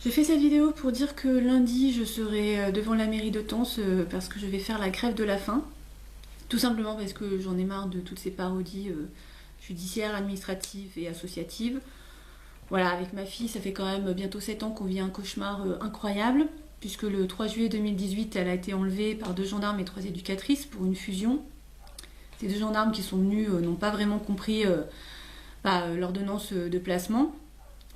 Je fais cette vidéo pour dire que lundi je serai devant la mairie de Tence parce que je vais faire la grève de la faim. Tout simplement parce que j'en ai marre de toutes ces parodies judiciaires, administratives et associatives. Voilà, avec ma fille, ça fait quand même bientôt 7 ans qu'on vit un cauchemar incroyable, puisque le 3 juillet 2018, elle a été enlevée par 2 gendarmes et 3 éducatrices pour une fusion. Ces 2 gendarmes qui sont venus n'ont pas vraiment compris l'ordonnance de placement.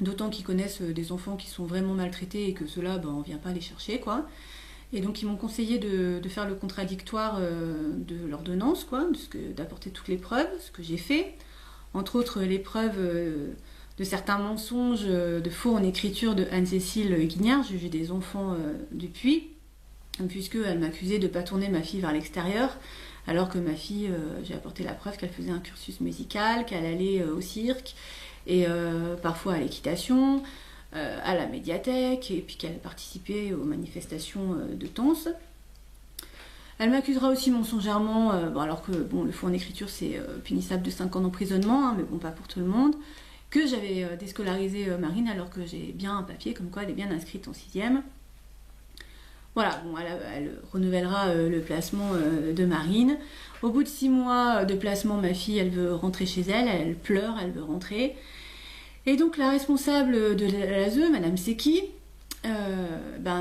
D'autant qu'ils connaissent des enfants qui sont vraiment maltraités et que ceux-là, on ne vient pas les chercher, quoi. Et donc ils m'ont conseillé de faire le contradictoire de l'ordonnance, quoi, d'apporter toutes les preuves, ce que j'ai fait. Entre autres, les preuves de certains mensonges de faux en écriture de Anne-Cécile Guignard, jugée des enfants du Puy, puisqu'elle m'accusait de ne pas tourner ma fille vers l'extérieur, alors que ma fille, j'ai apporté la preuve qu'elle faisait un cursus musical, qu'elle allait au cirque, et parfois à l'équitation, à la médiathèque, et puis qu'elle participait aux manifestations de Tence. Elle m'accusera aussi mensongèrement, alors que le faux en écriture c'est punissable de 5 ans d'emprisonnement, mais bon, pas pour tout le monde, que j'avais déscolarisé Marine alors que j'ai bien un papier comme quoi elle est bien inscrite en 6e. Voilà, bon, elle renouvellera le placement de Marine. Au bout de 6 mois de placement, ma fille, elle veut rentrer chez elle, elle pleure, elle veut rentrer. Et donc la responsable de l'ASE, Madame Seki,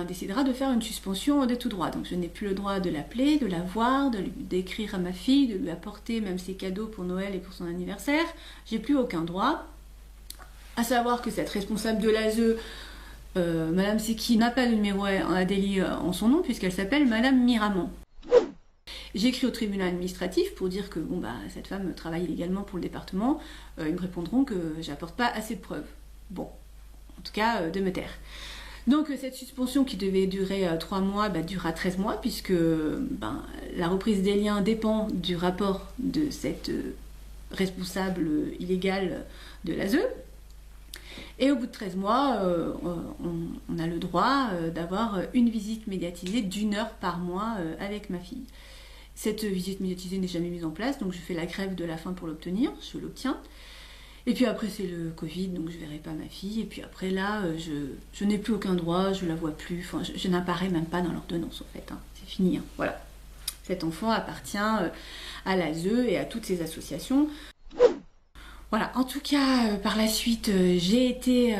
décidera de faire une suspension de tout droit. Donc je n'ai plus le droit de l'appeler, de la voir, d'écrire à ma fille, de lui apporter même ses cadeaux pour Noël et pour son anniversaire. J'ai plus aucun droit. À savoir que cette responsable de l'ASE, Madame Seki, n'a pas de numéro à délit en son nom puisqu'elle s'appelle Madame Miramont. J'écris au tribunal administratif pour dire que cette femme travaille illégalement pour le département. Ils me répondront que j'apporte pas assez de preuves. Bon, en tout cas, de me taire. Donc cette suspension qui devait durer 3 mois durera 13 mois puisque la reprise des liens dépend du rapport de cette responsable illégale de l'ASE. Et au bout de 13 mois, on a le droit d'avoir une visite médiatisée d'1 heure par mois avec ma fille. Cette visite médiatisée n'est jamais mise en place, donc je fais la grève de la faim pour l'obtenir, je l'obtiens. Et puis après c'est le Covid, donc je ne verrai pas ma fille. Et puis après là, je n'ai plus aucun droit, je ne la vois plus, enfin je n'apparais même pas dans l'ordonnance en fait, hein. C'est fini, hein. Voilà. Cet enfant appartient à l'ASE et à toutes ses associations. Voilà, en tout cas, par la suite, j'ai été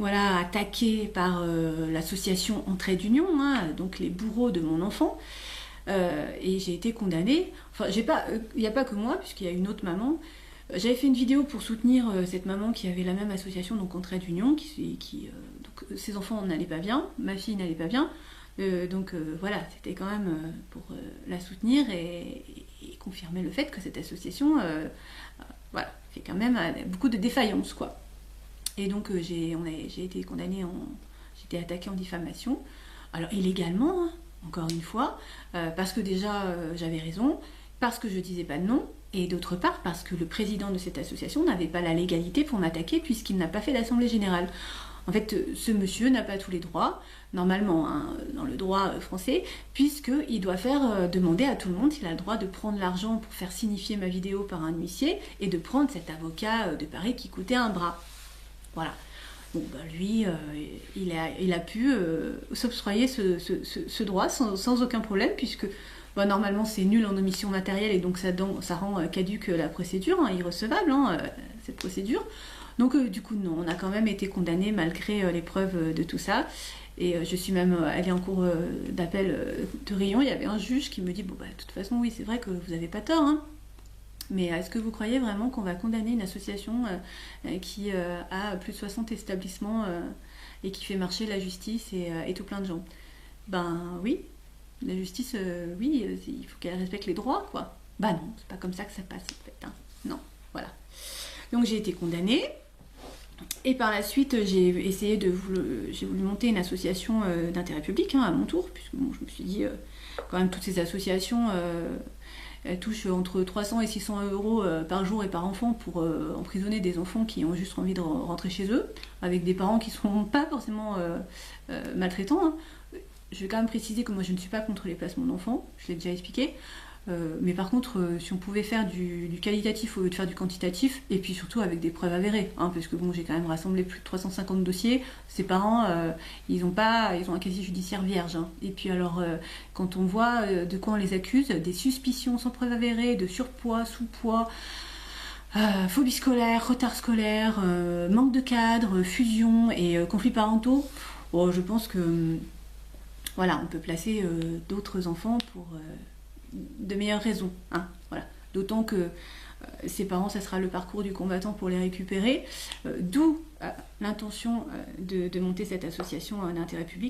attaquée par l'association Entraide Union, hein, donc les bourreaux de mon enfant. Et j'ai été condamnée. Enfin, il n'y a pas que moi, puisqu'il y a une autre maman. J'avais fait une vidéo pour soutenir cette maman qui avait la même association, donc Entraide Union, donc ses enfants n'allaient pas bien, ma fille n'allait pas bien. Voilà, c'était quand même pour la soutenir et confirmer le fait que cette association fait quand même beaucoup de défaillances, quoi. Et donc j'ai été condamnée, j'ai été attaquée en diffamation. Alors illégalement, hein, encore une fois, parce que déjà j'avais raison, parce que je disais pas de nom, et d'autre part parce que le président de cette association n'avait pas la légalité pour m'attaquer puisqu'il n'a pas fait d'assemblée générale. En fait, ce monsieur n'a pas tous les droits, normalement, hein, dans le droit français, puisqu'il doit demander à tout le monde s'il a le droit de prendre l'argent pour faire signifier ma vidéo par un huissier et de prendre cet avocat de Paris qui coûtait un bras. Voilà. Bon, lui, il a pu s'octroyer ce droit sans aucun problème, puisque normalement c'est nul en omission matérielle et donc ça rend caduque la procédure, hein, irrecevable, hein, cette procédure. Donc du coup non, on a quand même été condamnés malgré les preuves de tout ça. Et je suis même allée en cours d'appel de Riom. Il y avait un juge qui me dit, de toute façon oui c'est vrai que vous n'avez pas tort, hein. Mais est-ce que vous croyez vraiment qu'on va condamner une association qui a plus de 60 établissements et qui fait marcher la justice et tout plein de gens? Oui, la justice, oui, il faut qu'elle respecte les droits, quoi. Non, c'est pas comme ça que ça passe en fait, hein. Non, voilà. Donc j'ai été condamnée. Et par la suite, j'ai voulu monter une association d'intérêt public, hein, à mon tour, puisque je me suis dit, quand même toutes ces associations, elles touchent entre 300 et 600 euros par jour et par enfant pour emprisonner des enfants qui ont juste envie de rentrer chez eux, avec des parents qui ne sont pas forcément maltraitants, hein. Je vais quand même préciser que moi je ne suis pas contre les placements d'enfants, je l'ai déjà expliqué. Mais par contre, si on pouvait faire du qualitatif au lieu de faire du quantitatif, et puis surtout avec des preuves avérées, hein, parce que bon, j'ai quand même rassemblé plus de 350 dossiers, ces parents, ils ont un casier judiciaire vierge. Hein. Et puis alors, quand on voit de quoi on les accuse, des suspicions sans preuve avérée, de surpoids, sous-poids, phobie scolaire, retard scolaire, manque de cadre, fusion et conflits parentaux, bon, je pense que voilà, on peut placer d'autres enfants pour de meilleures raisons. Hein, voilà. D'autant que ces parents, ça sera le parcours du combattant pour les récupérer. D'où l'intention de monter cette association d'intérêt public.